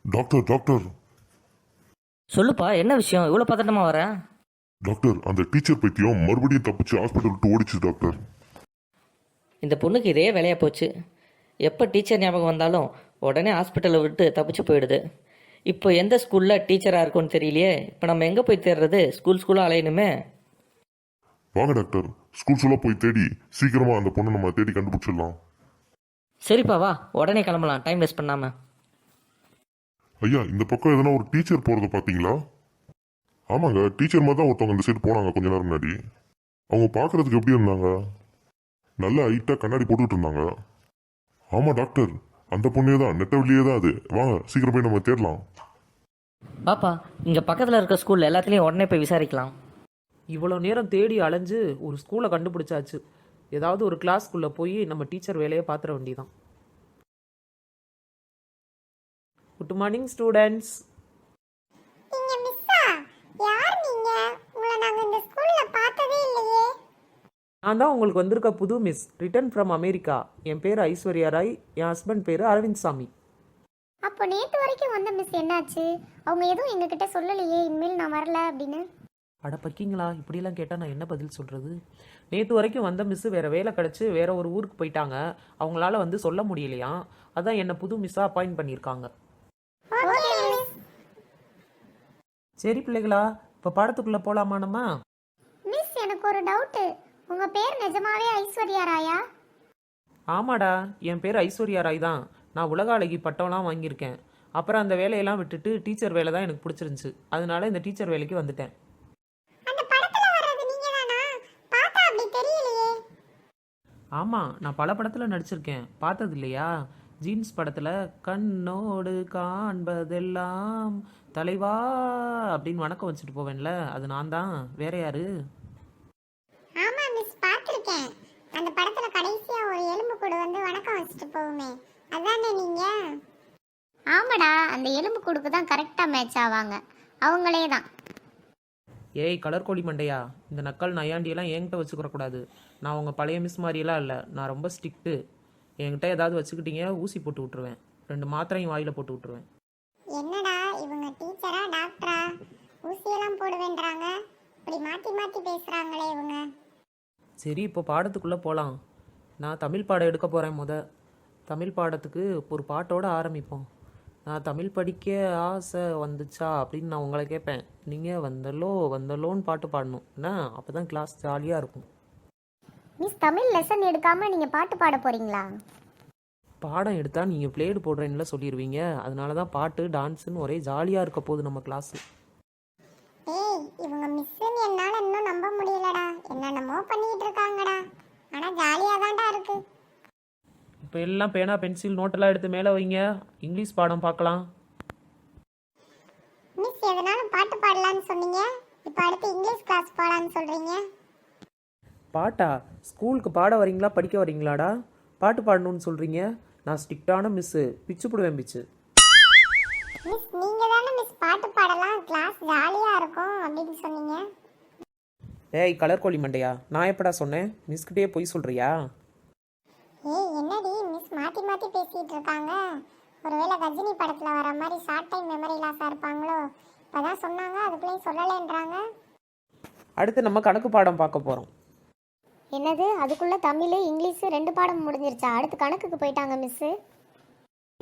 Doctor doctor சொல்லுப்பா, என்ன விஷயம் இவ்வளோ பதட்டமா வர? டாக்டர், அந்த டீச்சர் பைத்தியம் மறுபடியும் தப்பிச்சு ஹாஸ்பிட்டல் விட்டு ஓடிச்சு டாக்டர். இந்த பொண்ணுக்கு இதே வேலையா போச்சு. எப்போ டீச்சர் ஞாபகம் வந்தாலும் உடனே ஹாஸ்பிட்டலை விட்டு தப்பிச்சு போயிடுது. இப்போ எந்த ஸ்கூலில் டீச்சராக இருக்கும்னு தெரியலையே. இப்போ நம்ம எங்கே போய் தேடுறது? ஸ்கூலாக அலையணுமே. வாங்க டாக்டர், ஸ்கூல்ஸ் போய் தேடி சீக்கிரமா அந்த பொண்ணை நம்ம தேடி கண்டுபிடிச்சிடலாம். சரிப்பா, வா உடனே கிளம்பலாம், டைம் வேஸ்ட் பண்ணாமல். ஐயா, இந்த பக்கம் எதனா ஒரு டீச்சர் போறத பாத்தீங்களா? ஆமாங்க, டீச்சர் மாதிரி தான் ஒருத்தவங்க இந்த சைடு போனாங்க கொஞ்ச நேரம் முன்னாடி. அவங்க பார்க்கறதுக்கு எப்படி இருந்தாங்க? நல்ல ஹைட்டா கண்ணாடி போட்டுக்கிட்டு இருந்தாங்க. ஆமா டாக்டர், அந்த பொண்ணே தான், நெட்டவெளியே தான் அது. வாங்க சீக்கிரம் போய் நம்ம தேடலாம். பாப்பா, இங்கே பக்கத்தில் இருக்க ஸ்கூலில் எல்லாத்துலேயும் உடனே போய் விசாரிக்கலாம். இவ்வளோ நேரம் தேடி அலைஞ்சு ஒரு ஸ்கூலை கண்டுபிடிச்சாச்சு. ஏதாவது ஒரு கிளாஸ்க்குள்ளே போய் நம்ம டீச்சர் வேலையை பார்த்துட வேண்டியதான். Good morning students. நீங்க மிஸ்ஸா? யார் நீங்க? உங்களை நாங்க இந்த ஸ்கூல்ல பார்த்ததே இல்லையே. நான் தான் உங்களுக்கு வந்திருக்க புது மிஸ், ரிட்டர்ன் ஃப்ரம் அமெரிக்கா. என் பேர் ஐஸ்வர்யா ராய், என் ஹஸ்பண்ட் பேர் அரவிந்த் சாமி. அப்போ நேத்து வரைக்கும் வந்த மிஸ் என்னாச்சு? அவங்க எதுவும் எங்ககிட்ட சொல்லலையே இனிமேல் நான் வரல அப்படின்னு. அட பக்கிங்களா, இப்படிலாம் கேட்டால் நான் என்ன பதில் சொல்கிறது? நேற்று வரைக்கும் வந்த மிஸ்ஸு வேறு வேலை கிடச்சி வேறு ஒரு ஊருக்கு போயிட்டாங்க. அவங்களால வந்து சொல்ல முடியலையா, அதான் என்னை புது மிஸ்ஸாக அப்பாயிண்ட் பண்ணியிருக்காங்க. Okay miss. சரி பிள்ளைகளா, இப்போ பாடத்துக்குள்ளே போகலாமா நம்ம? மிஸ், எனக்கு ஒரு டவுட். உங்க பேர் நிஜமாவே ஐஸ்வர்யா ராயா? ஆமாடா, என் பேர் ஐஸ்வர்யா ராய் தான். நான் உலக அழகி பட்டம்லாம் வாங்கியிருக்கேன். அப்புறம் அந்த வேலையெல்லாம் விட்டுட்டு டீச்சர் வேலை தான் எனக்கு பிடிச்சிருந்துச்சு. அதனால இந்த டீச்சர் வேலைக்கு வந்துட்டேன். அந்த படத்துல வர்றது நீங்க தானா? பார்த்தா அப்படி தெரியலையே. ஆமாம், நான் பல படத்தில் நடிச்சிருக்கேன், பார்த்தது இல்லையா? ஜீன்ஸ் படத்தில் கண்ணோடு காண்பதெல்லாம் தலைவா அப்படின்னு வணக்கம் வச்சுட்டு போவேன்ல, அது நான் தான். வேற யாரு? ஆமா மிஸ், பார்த்திருக்கேன். அந்த படத்துல கடைசியா ஒரு எலும்பு கூடு வந்து வணக்கம் வச்சுட்டு போகுமே, அதானே நீங்க? ஆமாடா, அந்த எலும்பு கூடுக்கு தான் கரெக்டா மேட்ச் ஆவாங்க. அவங்களே தான். ஏய் கலர் கோழி மண்டையா, இந்த நக்கல் நையாண்டியெல்லாம் என்கிட்ட வச்சுக்கிறக்கூடாது. நான் உங்கள் பழைய மிஸ் மாதிரியெல்லாம் இல்லை, நான் ரொம்ப ஸ்ட்ரிக்ட்டு. என்கிட்ட ஏதாவது வச்சுக்கிட்டீங்க ஊசி போட்டு விட்ருவேன், 2 மாத்திரையும் வாயில் போட்டு விட்ருவேன். என்னடா இவங்க டீச்சரா டாக்டரா? ஊசியெல்லாம் போடுவேன்றாங்க, இப்படி மாத்தி மாத்தி பேசுறாங்களே இவங்க. சரி, இப்போ பாடத்துக்குள்ளே போகலாம். நான் தமிழ் பாடம் எடுக்க போகிறேன். தமிழ் பாடத்துக்கு ஒரு பாட்டோடு ஆரம்பிப்போம். நான் தமிழ் படிக்க ஆசை வந்துச்சா அப்படின்னு நான் உங்களை கேட்பேன். நீங்கள் வந்தலோ வந்தலோன்னு பாட்டு பாடணும், என்ன? அப்போ தான் கிளாஸ் ஜாலியாக இருக்கும். மிஸ், தமிழ் லெசன் எடுக்காம நீங்க பாட்டு பாட போறீங்களா? பாடம் எடுத்தால் நீங்கள் பிளேடு போடுறேன்னுல சொல்லிடுவீங்க. அதனால தான் பாட்டு டான்ஸுன்னு ஒரே ஜாலியாக இருக்க போகுது நம்ம கிளாஸு. ஏய், இவங்க மிஸ்ஸுன்னு என்னால இன்னும் நம்ப முடியலடா. என்னென்னமோ பண்ணிட்டு இருக்காங்கடா, ஆனா ஜாலியா தான்டா இருக்கு. இப்போ எல்லாம் பேனா பென்சில் நோட்டெல்லாம் எடுத்து மேலே வைங்க, இங்கிலீஷ் பாடம் பார்க்கலாம். மிஸ், எதனாலும் பாட்டு பாடலான்னு சொன்னீங்க, இப்போ அடுத்து இங்கிலீஷ் கிளாஸ் போலான்னு சொல்றீங்க. பாட்டா? ஸ்கூலுக்கு பாட வரீங்களா படிக்க வரீங்களாடா? பாட்டு பாடணும்னு சொல்கிறீங்க. நான் ஸ்ட்ரிக்டான மிஸ்ஸு, பிச்சு போடுவேன் பிச்சு. மிஸ், நீங்க தானே மிஸ் பாட்டு பாடலாம், கிளாஸ் ஜாலியா இருக்கும் அப்படின்னு சொன்னீங்க. ஏய் கலர் கோழி மண்டையா, நான் எப்படா சொன்னேன்? மிஸ்கிட்டே போய் சொல்கிறியா? ஏய், என்னடி மிஸ் மாத்தி மாத்தி பேசிட்டு இருக்காங்க? ஒருவேளை கஜினி படத்துல வர மாதிரி ஷார்ட் டைம் மெமரி லாஸா இருப்பாங்களோ? இப்பதான் சொன்னாங்க, அதுக்குள்ளேயும் சொல்லலைன்றாங்க. அடுத்து நம்ம கணக்கு பாடம் பார்க்க போகிறோம். என்னது, அதுக்குள்ள தமிழ் இங்கிலீஷ் 2 பாடம் முடிஞ்சிருச்சா? அடுத்து கணக்குக்கு போயிட்டாங்க மிஸ்.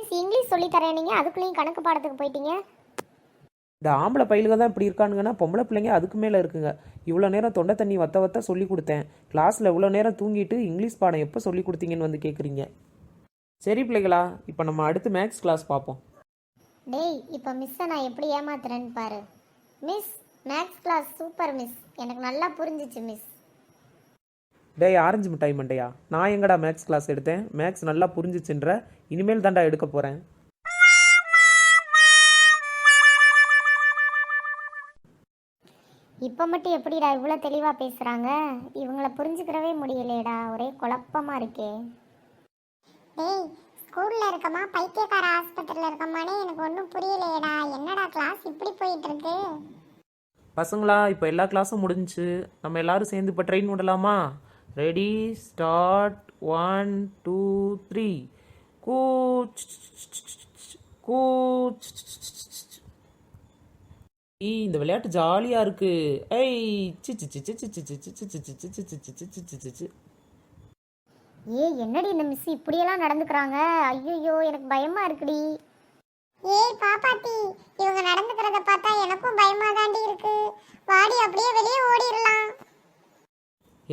மிஸ், இங்கிலீஷ் சொல்லி தரேன், நீங்க அதுக்குள்ளேயும் கணக்கு பாடத்துக்கு போயிட்டீங்க. இந்த ஆம்பளை பயிலுக தான் இப்படி இருக்கானுங்கன்னா, பொம்பளை பிள்ளைங்க அதுக்கு மேலே இருக்குங்க. இவ்வளோ நேரம் தொண்டை தண்ணி வத்த வத்த சொல்லி கொடுத்தேன். கிளாஸில் இவ்வளோ நேரம் தூங்கிட்டு இங்கிலீஷ் பாடம் எப்போ சொல்லி கொடுத்தீங்கன்னு வந்து கேட்குறீங்க. சரி பிள்ளைகளா, இப்போ நம்ம அடுத்து மேக்ஸ் கிளாஸ் பார்ப்போம். டேய், இப்போ மிஸ்ஸை நான் எப்படி ஏமாத்துறேன்னு பாரு. Miss, maths class super miss, எனக்கு நல்லா புரிஞ்சிச்சு மிஸ். டேய் ஆரஞ்சு மிட்டாய் மண்டையா, நான் எங்கடா மேக்ஸ் கிளாஸ் எடுத்தேன்? மேக்ஸ் நல்லா புரிஞ்சிச்சுன்ற, இனிமேல் தாண்டா எடுக்க போகிறேன். இப்போ மட்டும் எப்படிடா இவ்வளோ தெளிவாக பேசுகிறாங்க? இவங்கள புரிஞ்சுக்கிறவே முடியலையேடா, ஒரே குழப்பமாக இருக்கே. டேய், ஸ்கூலில் இருக்கமா பைத்தியக்கார ஆஸ்பத்திரியில் இருக்கமானே எனக்கு ஒன்றும் புரியலையேடா. என்னடா கிளாஸ் இப்படி போயிட்டு இருக்கு? பசங்களா, இப்போ எல்லா கிளாஸும் முடிஞ்சுச்சு. நம்ம எல்லாரும் சேர்ந்து இப்போ ட்ரெயின் விடலாமா? Ready start 1 2 3. கூ கூ இந்த விளையாட்டு ஜாலியாக இருக்கு. ஐய் C C C C C C C C C C C C C C C C C C. என்னடி இந்த மிஸ் இப்படியெல்லாம் நடந்துக்கிறாங்க? ஐயோ எனக்கு பயமா இருக்குடி. ஏய் பாப்பாத்தி, இவங்க நடந்துக்கிறத பார்த்தா எனக்கும் பயமா தாண்டி இருக்கு. வாடி அப்படியே வெளியே ஓடிரலாம்.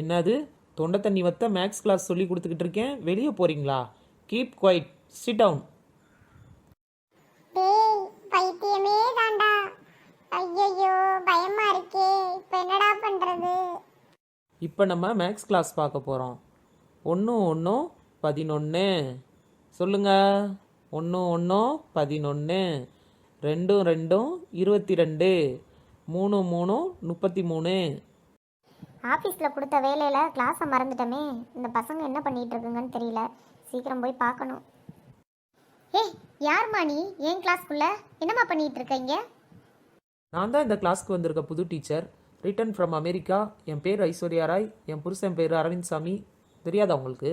என்னது தொண்டை தண்ணி வத்த மேக்ஸ் கிளாஸ் சொல்லி கொடுத்துக்கிட்டு இருக்கேன், வெளியே போறீங்களா? Keep quiet, sit down. டேய் பைத்தியமே தாண்டா. ஐயோ பயமா இருக்கே, இப்போ என்னடா பண்றது? இப்போ நம்ம மேக்ஸ் கிளாஸ் பார்க்க போகிறோம். 1 1 11 சொல்லுங்க. 1 1 11, 2 2 22, 3 3 33. ஆஃபீஸில் கொடுத்த வேலையில் கிளாஸை மறந்துட்டோமே. இந்த பசங்க என்ன பண்ணிட்டு இருக்குங்கன்னு தெரியல. சீக்கிரம் போய் பார்க்கணும். ஏய் யார்மா நீ? என் கிளாஸ்க்குள்ள என்னம்மா பண்ணிட்டு இருக்கீங்க? நான் தான் இந்த கிளாஸ்க்கு வந்திருக்க புது டீச்சர், ரிட்டன் ஃப்ரம் அமெரிக்கா. என் பேர் ஐஸ்வர்யா ராய், என் புருஷன் பேர் அரவிந்த் சாமி. தெரியாதா உங்களுக்கு?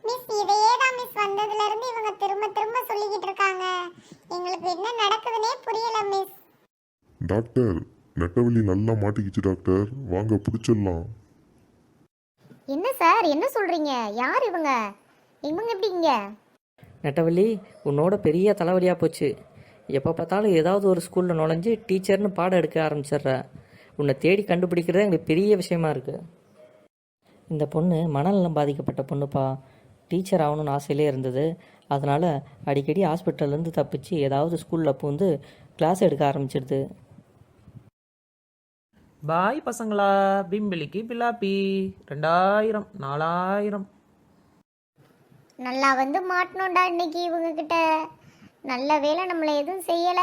மிஸ் இதையே தான் மிஸ், வந்ததுல இருந்து இவங்க திரும்ப திரும்ப சொல்லிக்கிட்டு இருக்காங்க. எங்களுக்கு என்ன நடக்குதுன்னே புரியல மிஸ். டாக்டர், நெட்டவெளி நல்லா மாட்டிக்கிச்சு டாக்டர், வாங்க பிடிச்சிடலாம். என்ன சார் என்ன சொல்றீங்க? யார் இவங்க? இவங்க எப்படிங்க? நெட்டவள்ளி, உன்னோட பெரிய தலைவலியாக போச்சு. எப்போ பார்த்தாலும் ஏதாவது ஒரு ஸ்கூலில் நுழைஞ்சு டீச்சர்னு பாடம் எடுக்க ஆரம்பிச்சிடுற. உன்னை தேடி கண்டுபிடிக்கிறதே எங்களுக்கு பெரிய விஷயமா இருக்குது. இந்த பொண்ணு மனநலம் பாதிக்கப்பட்ட பொண்ணுப்பா. டீச்சர் ஆகணும்னு ஆசையிலே இருந்தது. அதனால் அடிக்கடி ஹாஸ்பிட்டல்லேருந்து தப்பிச்சு ஏதாவது ஸ்கூலில் பூந்து கிளாஸ் எடுக்க ஆரம்பிச்சிடுது. பாய் பசங்களா, பிம்பிளிக்கு பிலாப்பி. 2000 4000. நல்லா வந்து மாட்டணும்டா இன்னைக்கு இவங்க கிட்ட. நல்ல வேளை நம்மளை எதுவும் செய்யல.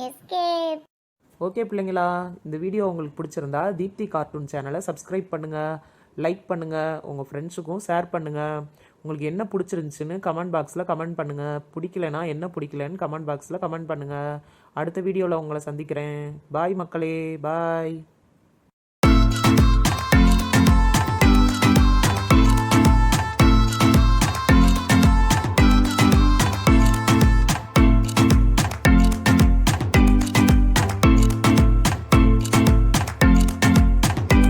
எஸ்கேப். ஓகே பிள்ளைங்களா, இந்த வீடியோ உங்களுக்கு பிடிச்சிருந்தா தீப்தி கார்ட்டூன் சேனலை சப்ஸ்கிரைப் பண்ணுங்கள், லைக் பண்ணுங்கள், உங்கள் ஃப்ரெண்ட்ஸுக்கும் ஷேர் பண்ணுங்கள். உங்களுக்கு என்ன பிடிச்சிருந்துச்சுன்னு கமெண்ட் பாக்ஸில் கமெண்ட் பண்ணுங்கள். பிடிக்கலனா என்ன பிடிக்கலன்னு கமெண்ட் பாக்ஸில் கமெண்ட் பண்ணுங்கள். அடுத்த வீடியோவில் உங்களை சந்திக்கிறேன். பாய் மக்களே, பாய்.